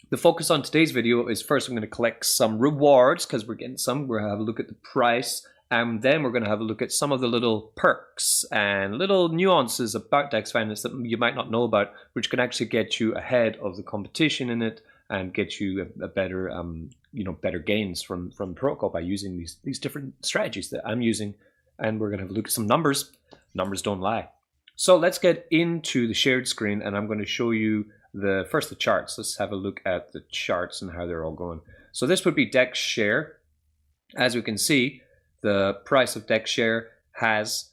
The focus on today's video is first I'm going to collect some rewards because we're getting some. We're going to have a look at the price, and then we're going to have a look at some of the little perks and little nuances about DEX Finance that you might not know about, which can actually get you ahead of the competition in it and get you a better, better gains from protocol by using these different strategies that I'm using. And we're going to have a look at some numbers. Numbers don't lie. So let's get into the shared screen, and I'm going to show you the charts. Let's have a look at the charts and how they're all going. So this would be DexShare. As we can see, the price of DexShare has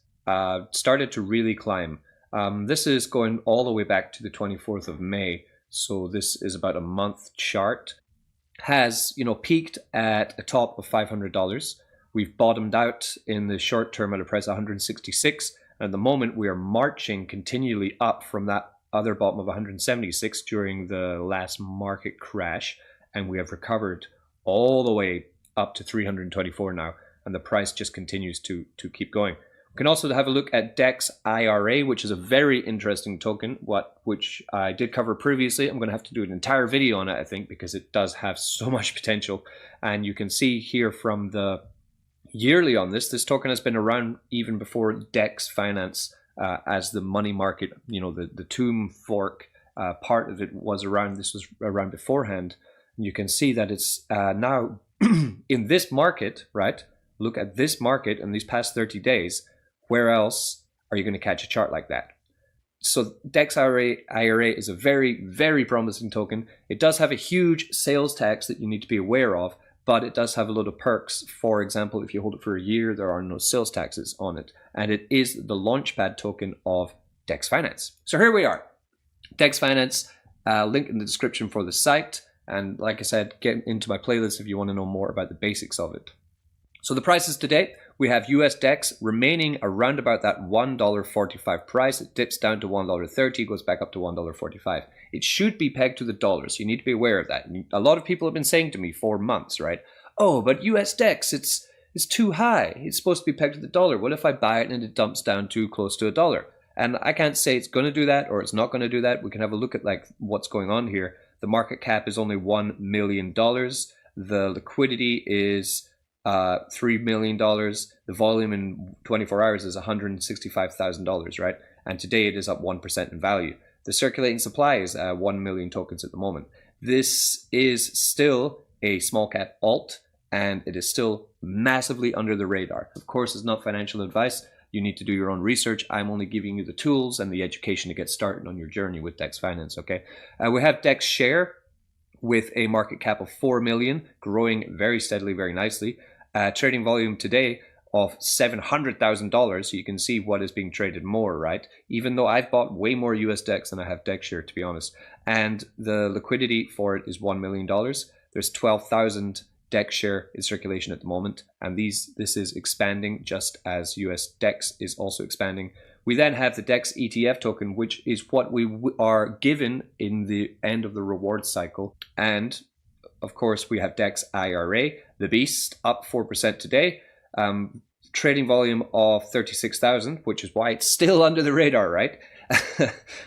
started to really climb. This is going all the way back to the 24th of May. So this is about a month chart. Has, peaked at a top of $500. We've bottomed out in the short term at a price of 166. And at the moment, we are marching continually up from that other bottom of 176 during the last market crash. And we have recovered all the way up to 324 now. And the price just continues to keep going. We can also have a look at DexIRA, which is a very interesting token, which I did cover previously. I'm going to have to do an entire video on it, I think, because it does have so much potential. And you can see here from the yearly on this token has been around even before DEX Finance as the money market, the tomb fork part of it was around. This was around beforehand. And you can see that it's now in this market, right? Look at this market in these past 30 days. Where else are you going to catch a chart like that? So DexIRA is a very, very promising token. It does have a huge sales tax that you need to be aware of, but it does have a lot of perks. For example, if you hold it for a year, there are no sales taxes on it. And it is the launchpad token of DEX Finance. So here we are. DEX Finance, link in the description for the site. And like I said, get into my playlist if you want to know more about the basics of it. So the prices today, we have USDEX remaining around about that $1.45 price. It dips down to $1.30, goes back up to $1.45. It should be pegged to the dollar, so you need to be aware of that. And a lot of people have been saying to me for months, right? Oh, but USDEX, it's too high. It's supposed to be pegged to the dollar. What if I buy it and it dumps down too close to a dollar? And I can't say it's going to do that or it's not going to do that. We can have a look at what's going on here. The market cap is only $1 million. The liquidity is $3 million. The volume in 24 hours is $165,000, right? And today it is up 1% in value. The circulating supply is 1 million tokens at the moment. This is still a small cap alt, and it is still massively under the radar. Of course, it's not financial advice. You need to do your own research. I'm only giving you the tools and the education to get started on your journey with DEX Finance, okay? We have DexShare with a market cap of 4 million, growing very steadily, very nicely. Trading volume today of $700,000, so you can see what is being traded more, right? Even though I've bought way more USDEX than I have DexShare, to be honest. And the liquidity for it is $1 million. There's 12,000 DexShare in circulation at the moment, and this is expanding just as USDEX is also expanding. We then have the DEX ETF token, which is what we are given in the end of the reward cycle. And of course, we have DexIRA, the beast, up 4% today. Trading volume of 36,000, which is why it's still under the radar, right?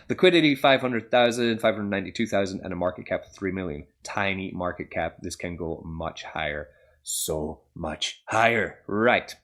Liquidity 500,000, 592,000, and a market cap of 3 million. Tiny market cap. This can go much higher. So much higher. Right.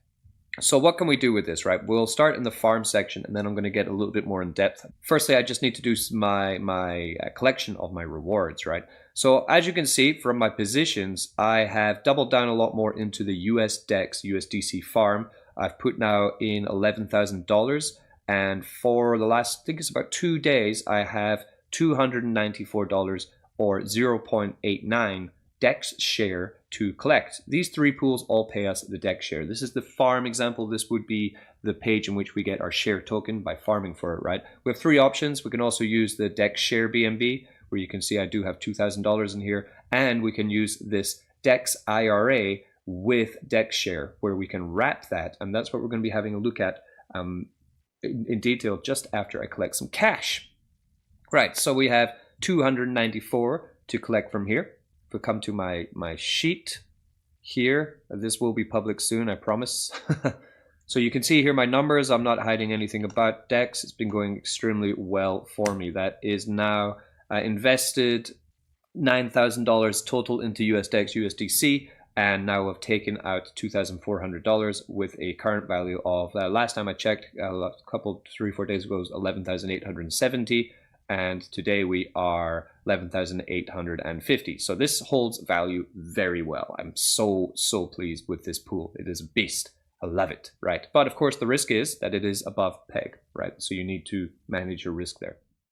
So what can we do with this, right? We'll start in the farm section, and then I'm going to get a little bit more in depth. Firstly, I just need to do my collection of my rewards, right? So as you can see from my positions, I have doubled down a lot more into the USDEX, USDC farm. I've put now in $11,000, and for the last, I think it's about 2 days, I have $294 or 0.89 DexShare to collect. These three pools all pay us the DexShare. This is the farm example. This would be the page in which we get our share token by farming for it, right? We have three options. We can also use the DexShare BNB, where you can see I do have $2,000 in here, and we can use this DexIRA with DexShare, where we can wrap that, and that's what we're going to be having a look at in detail just after I collect some cash. Right, so we have 294 to collect from here. If we come to my sheet here, this will be public soon, I promise. So you can see here my numbers. I'm not hiding anything about DEX. It's been going extremely well for me. That is now invested $9,000 total into USDEX, USDC, and now we've taken out $2,400 with a current value of, last time I checked, a couple, 3-4 days ago, was 11,870, and today we are 11,850. So this holds value very well. I'm so pleased with this pool. It is a beast. I love it, right? But of course, the risk is that it is above peg, right? So you need to manage your risk there.